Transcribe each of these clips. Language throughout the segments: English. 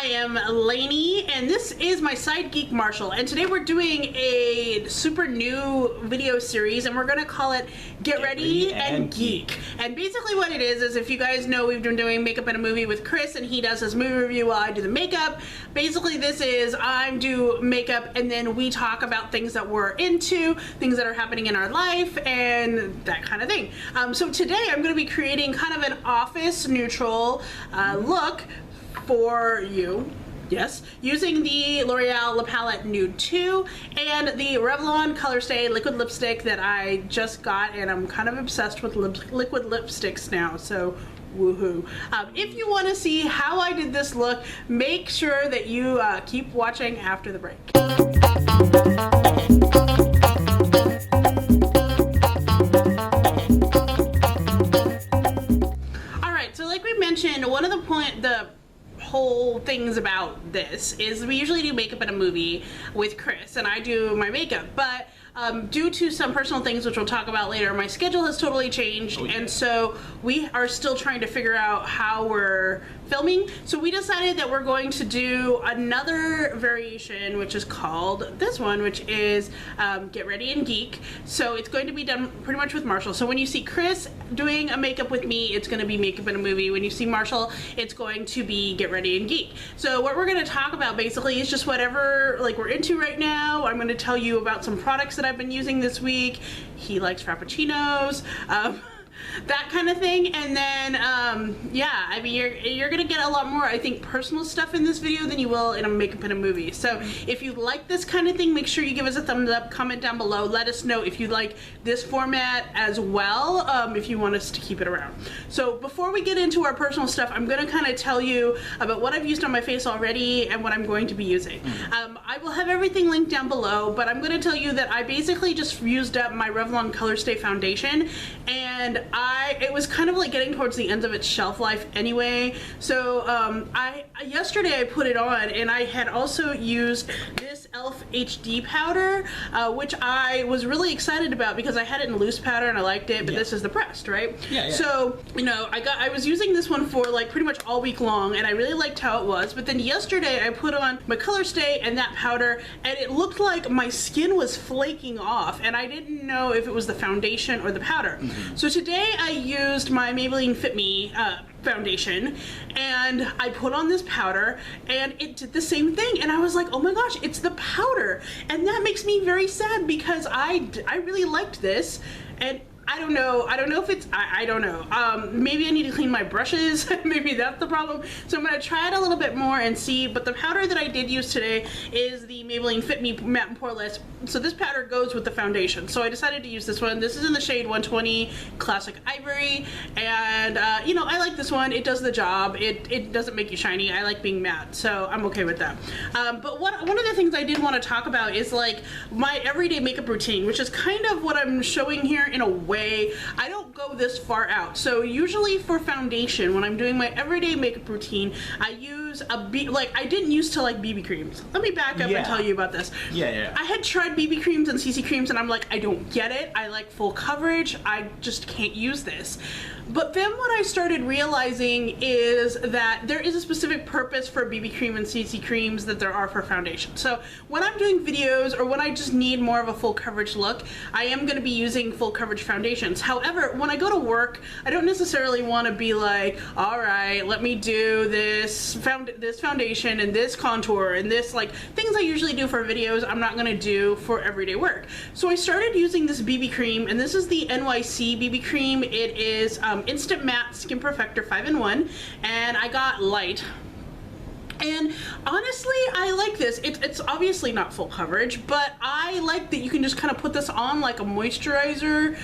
I am Laney, and this is my side geek Marshall, and today we're doing a super new video series, and we're going to call it Get Ready and Geek. And basically what it is if you guys know, we've been doing makeup in a movie with Chris, and he does his movie review while I do the makeup. Basically this is, I do makeup, and then we talk about things that we're into, things that are happening in our life, and that kind of thing. So today I'm going to be creating kind of an office neutral look for you, yes, using the L'Oreal Lapalette Nude 2 and the Revlon Colorstay liquid lipstick that I just got, and I'm kind of obsessed with liquid lipsticks now, so woohoo. If you want to see how I did this look, make sure that you keep watching after the break. Alright, so like we mentioned, one of the whole things about this is we usually do makeup in a movie with Chris, and I do my makeup, but due to some personal things which we'll talk about later, my schedule has totally changed. And so we are still trying to figure out how we're filming. So we decided that we're going to do another variation, which is called this one, which is Get Ready and Geek. So it's going to be done pretty much with Marshall. So when you see Chris doing a makeup with me, it's going to be makeup in a movie. When you see Marshall, it's going to be Get Ready and Geek. So what we're going to talk about basically is just whatever like we're into right now. I'm going to tell you about some products that I've been using this week. He likes frappuccinos. That kind of thing, and then yeah, I mean you're gonna get a lot more, I think, personal stuff in this video than you will in a makeup in a movie. So if you like this kind of thing, make sure you give us a thumbs up, comment down below, let us know if you like this format as well, if you want us to keep it around. So before we get into our personal stuff, I'm gonna kind of tell you about what I've used on my face already and what I'm going to be using. I will have everything linked down below, but I'm going to tell you that I basically just used up my Revlon Colorstay foundation, and it was kind of like getting towards the end of its shelf life anyway. So yesterday I put it on, and I had also used this e.l.f. HD powder, which I was really excited about because I had it in loose powder and I liked it, but this is the pressed, right? Yeah. So, you know, I was using this one for like pretty much all week long, and I really liked how it was. But then yesterday I put on my Colorstay and that powder, and it looked like my skin was flaking off, and I didn't know if it was the foundation or the powder. So today I used my Maybelline Fit Me foundation, and I put on this powder, and it did the same thing, and I was like, oh my gosh, it's the powder, and that makes me very sad because I really liked this, and I don't know if it's, I don't know, maybe I need to clean my brushes, maybe that's the problem. So I'm going to try it a little bit more and see, but the powder that I did use today is the Maybelline Fit Me Matte and Poreless, so this powder goes with the foundation. So I decided to use this one. This is in the shade 120 Classic Ivory, and you know, I like this one. It does the job. It doesn't make you shiny. I like being matte, so I'm okay with that. But one of the things I did want to talk about is like my everyday makeup routine, which is kind of what I'm showing here in a way. I don't go this far out. So usually for foundation, when I'm doing my everyday makeup routine, I use I didn't used to like BB creams. Let me back up and tell you about this. I had tried BB creams and CC creams, and I'm like, I don't get it. I like full coverage. I just can't use this. But then what I started realizing is that there is a specific purpose for BB cream and CC creams that there are for foundation. So when I'm doing videos, or when I just need more of a full coverage look, I am going to be using full coverage foundations. However, when I go to work, I don't necessarily want to be like, all right, let me do this foundation and this contour and this, like, things I usually do for videos, I'm not going to do for everyday work. So I started using this BB cream, and this is the NYC BB cream. It is Instant Matte Skin Perfector 5-in-1, and I got light. And honestly, I like this. It's obviously not full coverage, but I like that you can just kind of put this on like a moisturizer.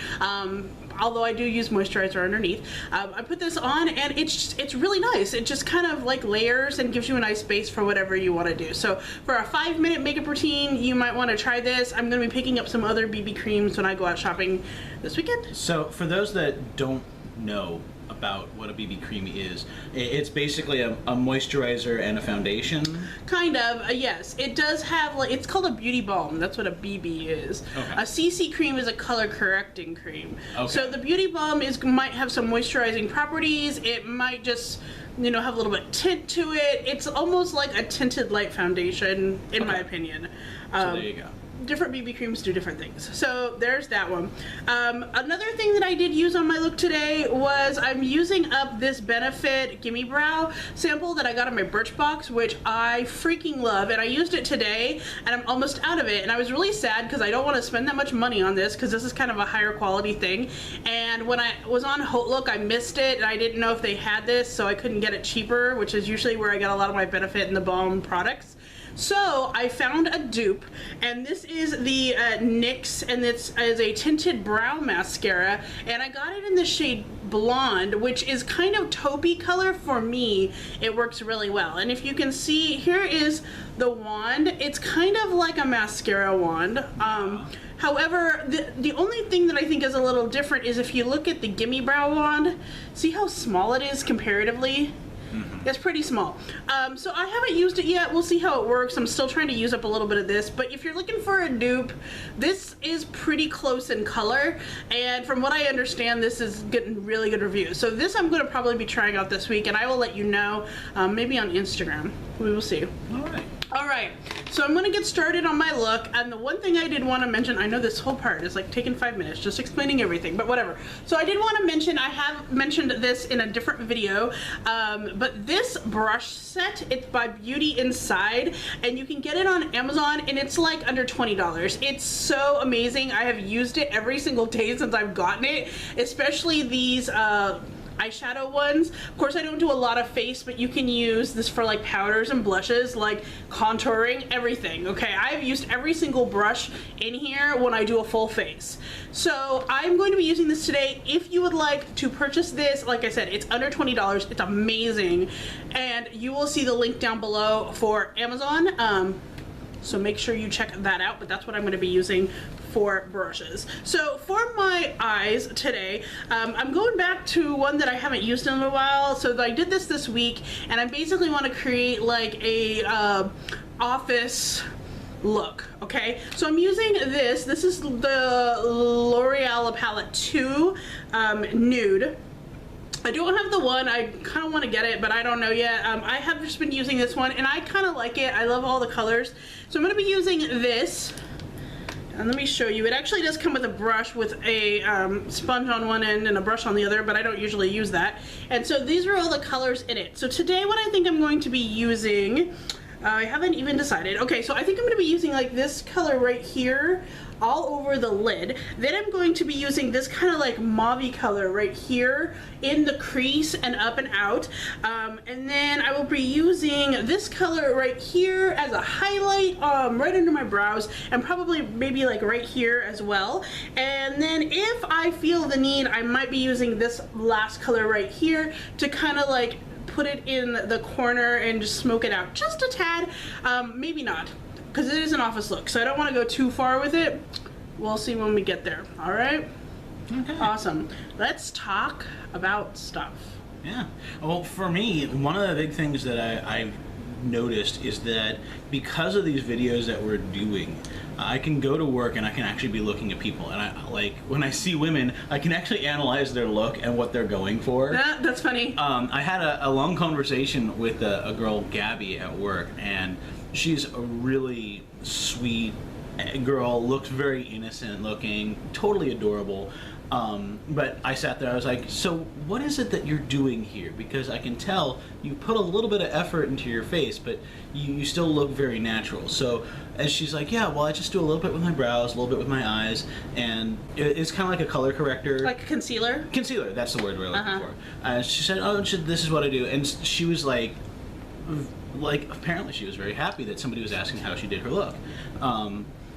Although I do use moisturizer underneath. I put this on, and it's really nice. It just kind of like layers and gives you a nice base for whatever you want to do. So for a 5-minute makeup routine, you might want to try this. I'm going to be picking up some other BB creams when I go out shopping this weekend. So for those that don't know about what a BB cream is, it's basically a moisturizer and a foundation? Kind of, yes. It does have, like, it's called a beauty balm. That's what a BB is. Okay. A CC cream is a color correcting cream. Okay. So the beauty balm might have some moisturizing properties. It might just you know, have a little bit of tint to it. It's almost like a tinted light foundation, in my opinion. So there you go. Different BB creams do different things. So there's that one. Another thing that I did use on my look today was I'm using up this Benefit Gimme Brow sample that I got in my Birchbox, which I freaking love, and I used it today and I'm almost out of it, and I was really sad because I don't want to spend that much money on this because this is kind of a higher quality thing, and when I was on HauteLook I missed it and I didn't know if they had this, so I couldn't get it cheaper, which is usually where I get a lot of my Benefit and the Balm products. So I found a dupe, and this is the NYX, and it's as a tinted brow mascara, and I got it in the shade Blonde, which is kind of taupey color. For me, it works really well. And if you can see, here is the wand. It's kind of like a mascara wand. However, the only thing that I think is a little different is if you look at the Gimme Brow wand, see how small it is comparatively? It's pretty small. So I haven't used it yet. We'll see how it works. I'm still trying to use up a little bit of this, but if you're looking for a dupe, this is pretty close in color, and from what I understand, this is getting really good reviews. So this I'm going to probably be trying out this week, and I will let you know, maybe on Instagram. We will see. Alright, so I'm going to get started on my look, and the one thing I did want to mention, I know this whole part is like taking 5 minutes just explaining everything, but whatever. So I did want to mention, I have mentioned this in a different video, but this brush set, it's by Beauty Inside, and you can get it on Amazon, and it's like under $20. It's so amazing. I have used it every single day since I've gotten it, especially these eyeshadow ones. Of course, I don't do a lot of face, but you can use this for like powders and blushes, like contouring, everything. Okay, I've used every single brush in here when I do a full face. So I'm going to be using this today. If you would like to purchase this, like I said, it's under $20. It's amazing, and you will see the link down below for Amazon. So make sure you check that out, but that's what I'm going to be using for brushes. So for my eyes today, I'm going back to one that I haven't used in a while. So I did this week, and I basically want to create like a office look. Okay, so I'm using this. This is the L'Oreal Lapalette 2 Nude. I don't have the one. I kind of want to get it, but I don't know yet. I have just been using this one, and I kind of like it. I love all the colors. So I'm going to be using this. And let me show you. It actually does come with a brush with a sponge on one end and a brush on the other, but I don't usually use that. And so these are all the colors in it. So today what I think I'm going to be using, I haven't even decided. Okay, so I think I'm going to be using like this color right here all over the lid. Then I'm going to be using this kind of like mauve color right here in the crease and up and out. And then I will be using this color right here as a highlight right under my brows, and probably maybe like right here as well. And then if I feel the need, I might be using this last color right here to kind of like put it in the corner and just smoke it out just a tad. Maybe not, because it is an office look, so I don't want to go too far with it. We'll see when we get there. All right? Okay. Awesome. Let's talk about stuff. Yeah. Well, for me, one of the big things that I've noticed is that because of these videos that we're doing, I can go to work and I can actually be looking at people, and I like when I see women, I can actually analyze their look and what they're going for. That's funny. I had a long conversation with a girl, Gabby, at work, and she's a really sweet girl, looks very innocent looking, totally adorable. But I sat there, I was like, so what is it that you're doing here? Because I can tell you put a little bit of effort into your face, but you still look very natural. So as she's like, yeah, well, I just do a little bit with my brows, a little bit with my eyes, and it's kind of like a color corrector. Like a concealer? Concealer, that's the word we're looking for. She said, oh, this is what I do. And she was like, apparently she was very happy that somebody was asking how she did her look.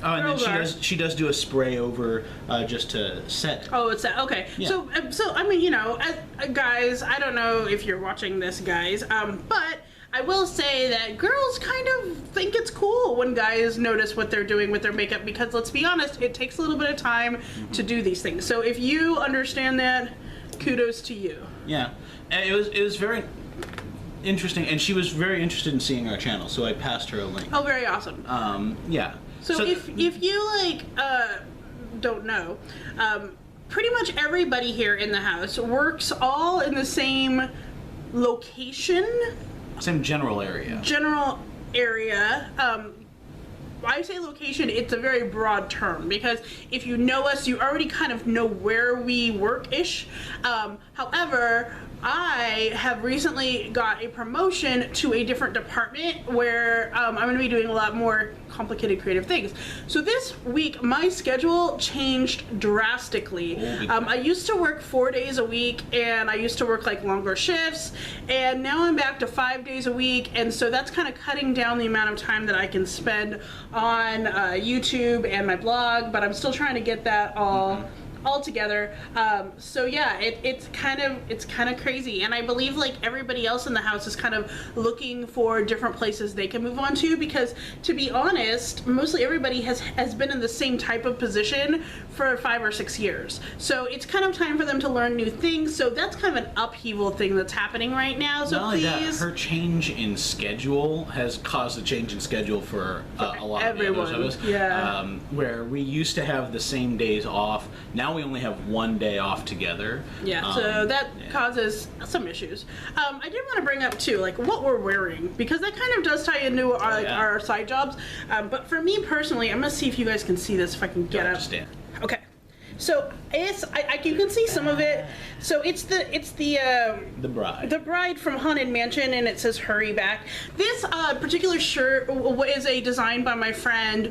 Oh, and then she does do a spray over just to set it. Oh, it's that. Okay. Yeah. So I mean, you know, guys, I don't know if you're watching this, guys, but I will say that girls kind of think it's cool when guys notice what they're doing with their makeup, because let's be honest, it takes a little bit of time to do these things. So if you understand that, kudos to you. Yeah, and it was very interesting, and she was very interested in seeing our channel, so I passed her a link. Oh, very awesome. Yeah. So if you like don't know, pretty much everybody here in the house works all in the same location. Same general area. General area. I say location, it's a very broad term because if you know us, you already kind of know where we work-ish. However, I have recently got a promotion to a different department where I'm going to be doing a lot more complicated creative things. So this week, my schedule changed drastically. I used to work 4 days a week, and I used to work like longer shifts, and now I'm back to 5 days a week, and so that's kind of cutting down the amount of time that I can spend on YouTube and my blog, but I'm still trying to get that all together. So yeah, it's kind of crazy, and I believe like everybody else in the house is kind of looking for different places they can move on to, because to be honest, mostly everybody has been in the same type of position for 5 or 6 years. So it's kind of time for them to learn new things. So that's kind of an upheaval thing that's happening right now. So not only that, her change in schedule has caused a change in schedule for a lot of the others of us. Yeah. Where we used to have the same days off. Now we only have 1 day off together. Yeah, so that causes some issues. I did want to bring up too, like what we're wearing, because that kind of does tie into our side jobs. But for me personally, I'm gonna see if you guys can see this, if I can get up. Okay. So you can see some of it. So it's the bride from Haunted Mansion, and it says "Hurry Back." This particular shirt is a design by my friend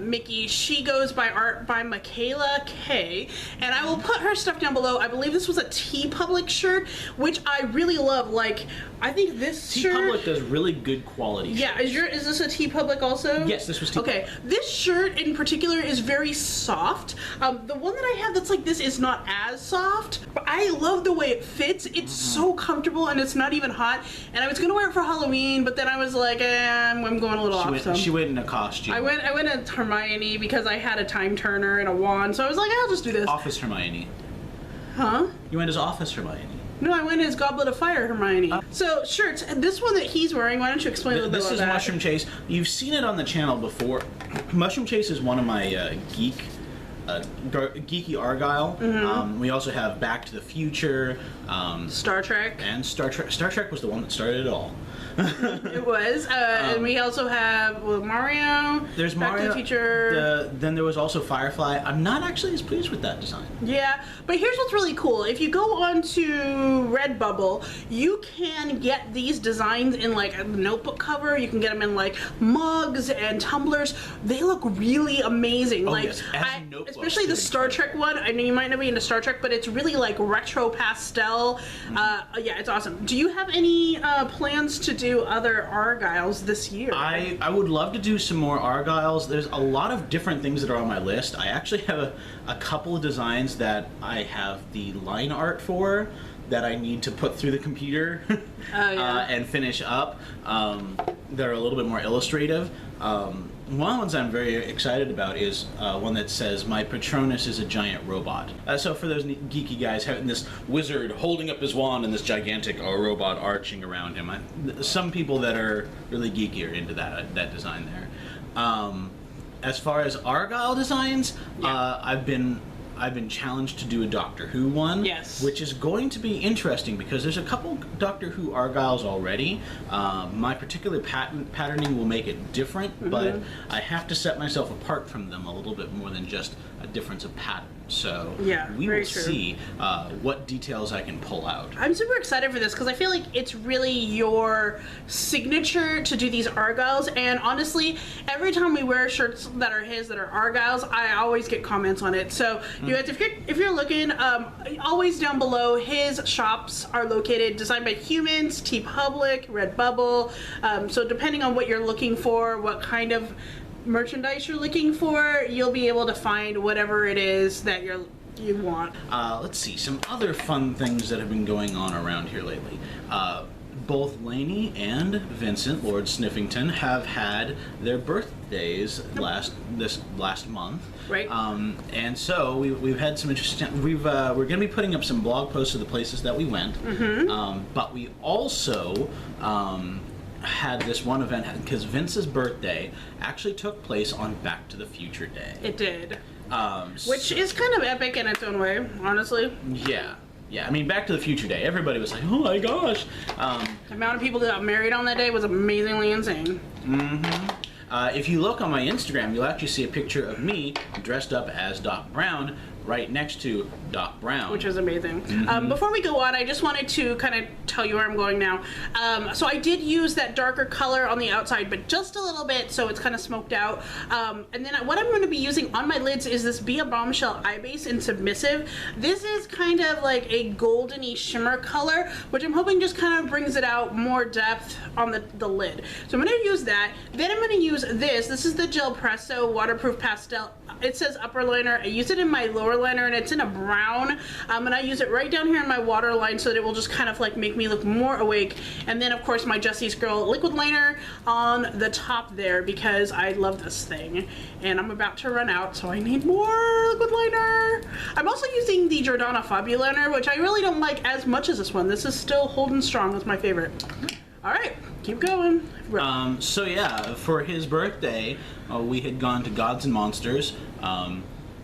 Mickey. She goes by ArtbyMikaleaK, and I will put her stuff down below. I believe this was a TeePublic shirt, which I really love. Like, I think this shirt. TeePublic does really good quality. Yeah, shirts. Is this a TeePublic also? Yes, this was TeePublic. Okay, this shirt in particular is very soft. The one that I have that's like this is not as soft, but I love the way it fits. It's so comfortable, and it's not even hot. And I was gonna wear it for Halloween, but then I was like, I'm going a little off. She went in a costume. I went as Hermione because I had a time turner and a wand, so I was like, I'll just do this. Office Hermione. Huh? You went as Office Hermione. No, I went as Goblet of Fire Hermione. So shirts. This one that he's wearing. Why don't you explain a little bit about that? This is Mushroom Chase. You've seen it on the channel before. Mushroom Chase is one of my geeky Argyle. We also have Back to the Future, Star Trek, and Star Trek. Star Trek was the one that started it all. It was, and we also have Mario. There's Back Mario. to the Future. Then there was also Firefly. I'm not actually as pleased with that design. Yeah, but here's what's really cool. If you go onto Redbubble, you can get these designs in like a notebook cover. You can get them in like mugs and tumblers. They look really amazing. Oh, like, yes. Especially the Star Trek one. I know you might not be into Star Trek, but it's really like retro pastel. Yeah, it's awesome. Do you have any plans to do other Argyles this year? I would love to do some more Argyles. There's a lot of different things that are on my list. I actually have a couple of designs that I have the line art for that I need to put through the computer and finish up. That are a little bit more illustrative. One of the ones I'm very excited about is one that says, "My Patronus is a giant robot." So for those geeky guys, having this wizard holding up his wand and this gigantic robot arching around him. Some people that are really geeky are into that design there. As far as Argyle designs, I've been challenged to do a Doctor Who one, which is going to be interesting because there's a couple Doctor Who Argyles already. My particular patterning will make it different, but I have to set myself apart from them a little bit more than just a difference of pattern. So we will see what details I can pull out. I'm super excited for this because I feel like it's really your signature to do these Argyles, and honestly, every time we wear shirts that are his that are Argyles, I always get comments on it. So you guys, if you're looking, always down below, his shops are located, designed by humans, TeePublic, Redbubble. So depending on what you're looking for, what kind of merchandise you're looking for, you'll be able to find whatever it is that you want. Let's see, some other fun things that have been going on around here lately. Both Laney and Vincent, Lord Sniffington, have had their birthdays this last month. Right. And so we've had some interesting. We're going to be putting up some blog posts of the places that we went. But we also had this one event because Vince's birthday actually took place on Back to the Future Day. It did. Which is kind of epic in its own way, honestly. Yeah. Yeah, I mean, Back to the Future Day, everybody was like, oh my gosh. The amount of people that got married on that day was amazingly insane. If you look on my Instagram, you'll actually see a picture of me dressed up as Doc Brown right next to Doc Brown. Which is amazing. Before we go on, I just wanted to kind of tell you where I'm going now. So I did use that darker color on the outside, but just a little bit, so it's kind of smoked out. And then what I'm going to be using on my lids is this Be a Bombshell eye base in Submissive. This is kind of like a goldeny shimmer color, which I'm hoping just kind of brings it out more depth on the lid. So I'm going to use that. Then I'm going to use this. This is the Gelpresso Waterproof Pastel. It says upper liner. I use it in my lower liner, and it's in a brown. And I use it right down here in my waterline so that it will just kind of like make me look more awake. And then of course my Jessie's Girl liquid liner on the top there, because I love this thing. And I'm about to run out, so I need more liquid liner. I'm also using the Jordana Fabu liner, which I really don't like as much as this one. This is still holding strong. It's my favorite. All right, keep going. So yeah, for his birthday, we had gone to Gods and Monsters,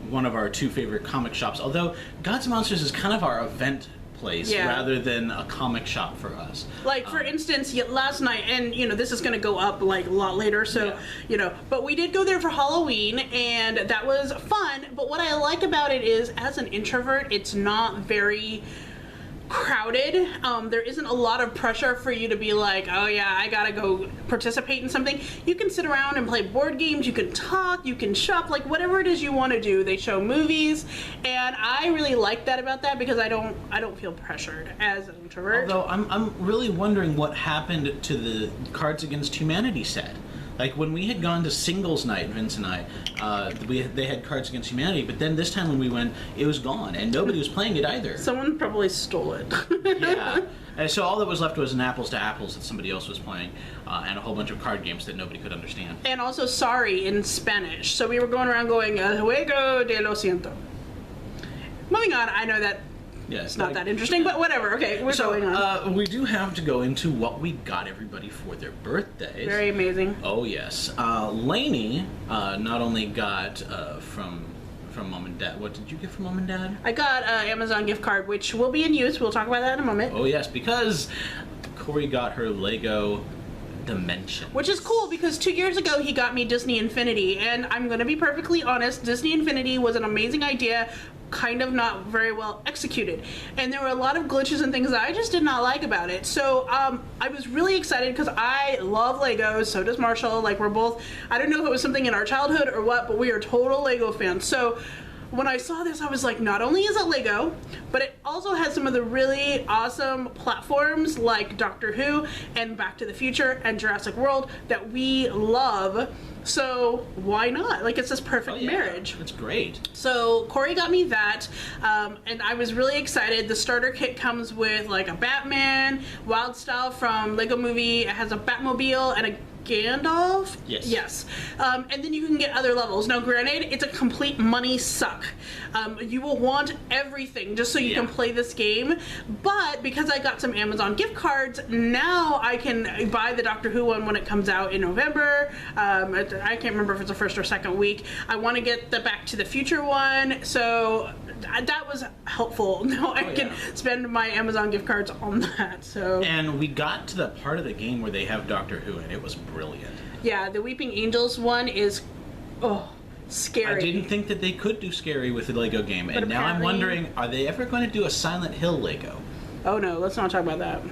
one of our two favorite comic shops. Although Gods and Monsters is kind of our event place rather than a comic shop for us. Like for instance, last night, and you know this is going to go up like a lot later, so you know, but we did go there for Halloween, and that was fun. But what I like about it is, as an introvert, it's not very crowded. There isn't a lot of pressure for you to be like, oh yeah, I gotta go participate in something. You can sit around and play board games, you can talk, you can shop, like whatever it is you want to do. They show movies, and I really like that about that, because I don't feel pressured as an introvert. Although I'm really wondering what happened to the Cards Against Humanity set. Like when we had gone to singles night, Vince and I, they had Cards Against Humanity, but then this time when we went, it was gone, and nobody was playing it either. Someone probably stole it. Yeah. And so all that was left was an Apples to Apples that somebody else was playing, and a whole bunch of card games that nobody could understand. And also sorry in Spanish. So we were going around going, juego de lo siento. Moving on, I know that it's not that interesting, but whatever. Okay, we're going on. We do have to go into what we got everybody for their birthdays. Very amazing. Oh yes, Laney not only got from Mom and Dad. What did you get from Mom and Dad? I got an Amazon gift card, which will be in use. We'll talk about that in a moment. Oh yes, because Corey got her Lego Dimensions. Which is cool, because 2 years ago he got me Disney Infinity, and I'm going to be perfectly honest, Disney Infinity was an amazing idea, kind of not very well executed, and there were a lot of glitches and things that I just did not like about it. So I was really excited, because I love Legos, so does Marshall. Like, we're both, I don't know if it was something in our childhood or what, but we are total Lego fans. So when I saw this, I was like, not only is it Lego, but it also has some of the really awesome platforms like Doctor Who and Back to the Future and Jurassic World that we love. So why not? Like, it's this perfect marriage. It's great. So Corey got me that, and I was really excited. The starter kit comes with like a Batman, Wild Style from Lego Movie. It has a Batmobile and a Gandalf? Yes. And then you can get other levels. Now granted, it's a complete money suck. You will want everything just so you can play this game, but because I got some Amazon gift cards, now I can buy the Doctor Who one when it comes out in November. I can't remember if it's the first or second week. I want to get the Back to the Future one, so that was helpful. Now I can spend my Amazon gift cards on that. So. And we got to the part of the game where they have Doctor Who, and it was brilliant. Yeah, the Weeping Angels one is, scary. I didn't think that they could do scary with the Lego game, but and now I'm wondering, are they ever going to do a Silent Hill Lego? Oh no, let's not talk about that.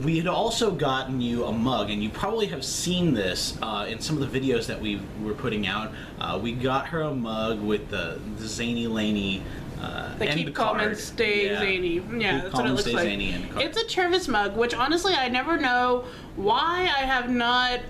We had also gotten you a mug, and you probably have seen this in some of the videos that we were putting out. We got her a mug with the Zainey Laney the Keep Calm and Stay Zainey. Yeah, that's what it looks like. It's a Tervis mug, which honestly I never know why I have not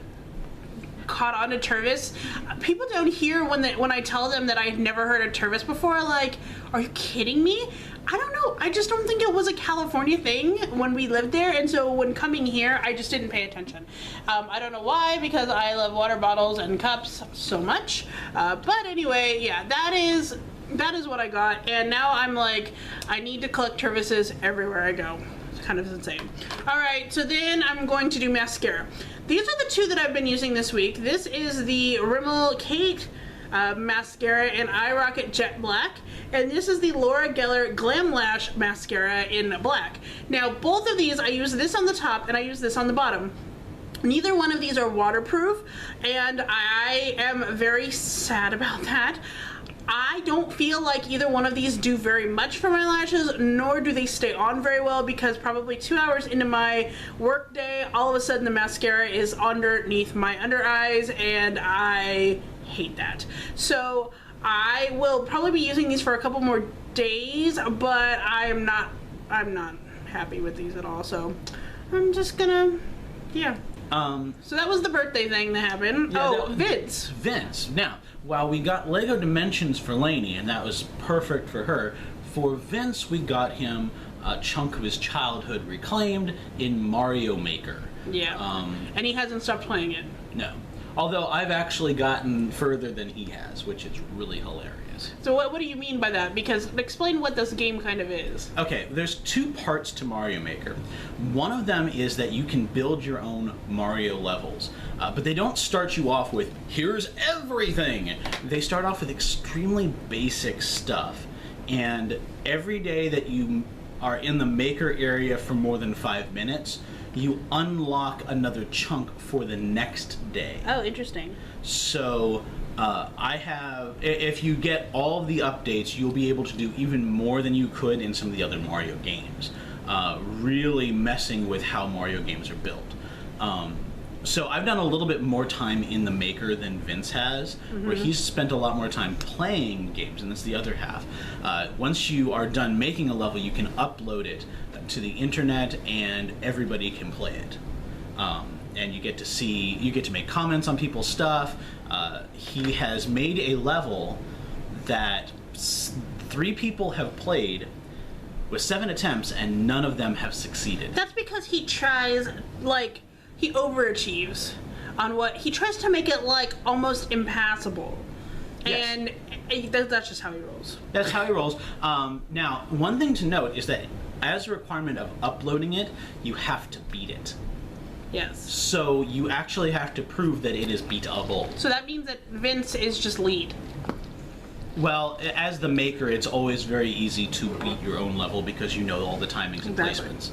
caught on to Tervis. People don't hear when I tell them that I've never heard of Tervis before, like, are you kidding me? I don't know. I just don't think it was a California thing when we lived there, and so when coming here, I just didn't pay attention. I don't know why, because I love water bottles and cups so much. But anyway, yeah, that is what I got, and now I'm like, I need to collect Tervises everywhere I go. It's kind of insane. Alright, so then I'm going to do mascara. These are the two that I've been using this week. This is the Rimmel Kate mascara in I Rocket Jet Black, and this is the Laura Geller Glam Lash mascara in black. Now both of these, I use this on the top and I use this on the bottom. Neither one of these are waterproof, and I am very sad about that. I don't feel like either one of these do very much for my lashes, nor do they stay on very well, because probably 2 hours into my work day, all of a sudden the mascara is underneath my under eyes, and I hate that. So I will probably be using these for a couple more days, but I'm not happy with these at all. So I'm just gonna, yeah. So that was the birthday thing that happened. Yeah, Vince. Now, while we got Lego Dimensions for Laney, and that was perfect for her, for Vince we got him a chunk of his childhood reclaimed in Mario Maker. Yeah. And he hasn't stopped playing it. No. Although I've actually gotten further than he has, which is really hilarious. So what do you mean by that? Because explain what this game kind of is. Okay, there's two parts to Mario Maker. One of them is that you can build your own Mario levels, but they don't start you off with, here's everything. They start off with extremely basic stuff, and every day that you are in the Maker area for more than 5 minutes, you unlock another chunk for the next day. Oh, interesting. So if you get all of the updates, you'll be able to do even more than you could in some of the other Mario games. Really messing with how Mario games are built. So I've done a little bit more time in the Maker than Vince has, where he's spent a lot more time playing games, and that's the other half. Once you are done making a level, you can upload it to the internet, and everybody can play it. And you get to make comments on people's stuff. He has made a level that 3 people have played with 7 attempts, and none of them have succeeded. That's because he tries, like, he overachieves on what he tries to make it like almost impassable. Yes. And that's just how he rolls. That's how he rolls. Now, one thing to note is that as a requirement of uploading it, you have to beat it. Yes. So you actually have to prove that it is beatable. So that means that Vince is just lead. Well, as the Maker, it's always very easy to beat your own level because you know all the timings and placements.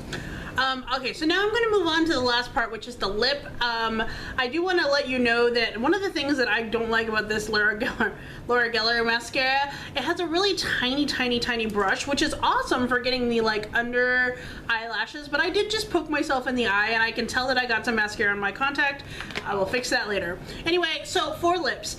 Okay, so now I'm going to move on to the last part, which is the lip. I do want to let you know that one of the things that I don't like about this Laura Geller mascara, it has a really tiny brush, which is awesome for getting the like under eyelashes, but I did just poke myself in the eye, and I can tell that I got some mascara on my contact. I will fix that later. Anyway, so for lips,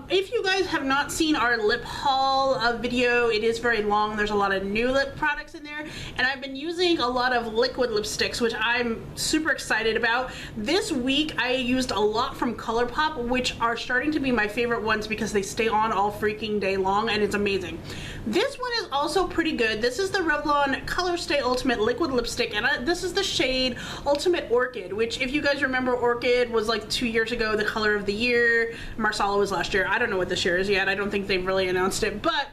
if you guys have not seen our lip haul video, it is very long. There's a lot of new lip products in there, and I've been using a lot of liquid lipsticks, which I'm super excited about. This week I used a lot from ColourPop, which are starting to be my favorite ones because they stay on all freaking day long, and it's amazing. This one is also pretty good. This is the Revlon Colorstay Ultimate Liquid Lipstick, and this is the shade Ultimate Orchid, which, if you guys remember, Orchid was like 2 years ago the color of the year. Marsala was last year. I don't know what this year is yet. I don't think they've really announced it, but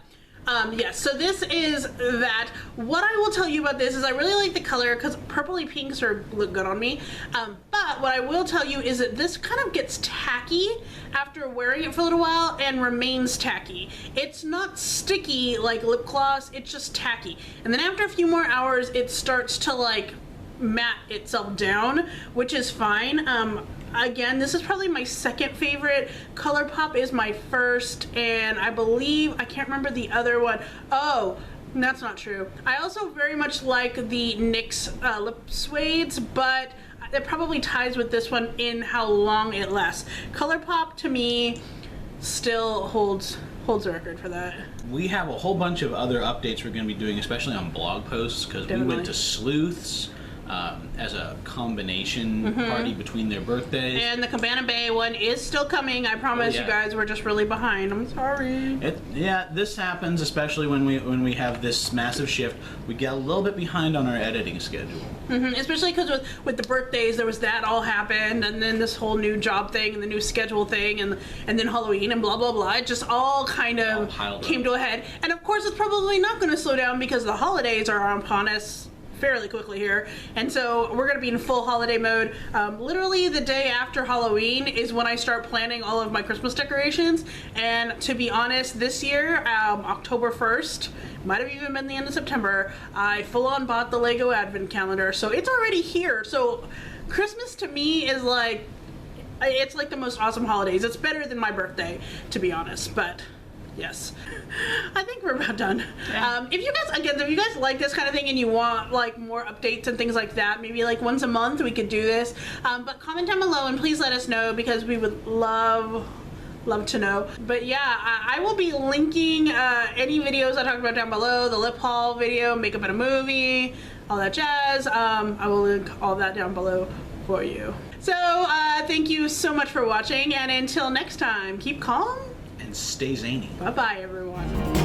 yes, so this is that. What I will tell you about this is I really like the color because purpley pinks look good on me. But what I will tell you is that this kind of gets tacky after wearing it for a little while and remains tacky. It's not sticky like lip gloss, it's just tacky. And then after a few more hours, it starts to like matte itself down, which is fine. Again, this is probably my second favorite. ColourPop is my first, and I believe, I can't remember the other one. Oh, that's not true. I also very much like the NYX lip suedes, but it probably ties with this one in how long it lasts. ColourPop, to me, still holds the record for that. We have a whole bunch of other updates we're going to be doing, especially on blog posts, because we went to Sleuths as a combination party between their birthdays. And the Cabana Bay one is still coming. I promise you guys, we're just really behind. I'm sorry. Yeah, this happens, especially when we have this massive shift. We get a little bit behind on our editing schedule. Especially because with the birthdays, there was that all happened, and then this whole new job thing, and the new schedule thing, and then Halloween, and blah, blah, blah. It just all kind of came to a head. And of course, it's probably not going to slow down because the holidays are upon us fairly quickly here. And so we're gonna be in full holiday mode. Literally the day after Halloween is when I start planning all of my Christmas decorations. And to be honest, this year, October 1st, might have even been the end of September, I full on bought the Lego Advent Calendar. So it's already here. So Christmas to me is like, it's like the most awesome holidays. It's better than my birthday, to be honest, but yes. I think we're about done. Yeah. If you guys like this kind of thing and you want like more updates and things like that, maybe like once a month we could do this. But comment down below and please let us know, because we would love to know. But yeah, I will be linking any videos I talked about down below, the lip haul video, makeup in a movie, all that jazz. I will link all that down below for you. So thank you so much for watching, and until next time, keep calm and stay zany. Bye bye everyone.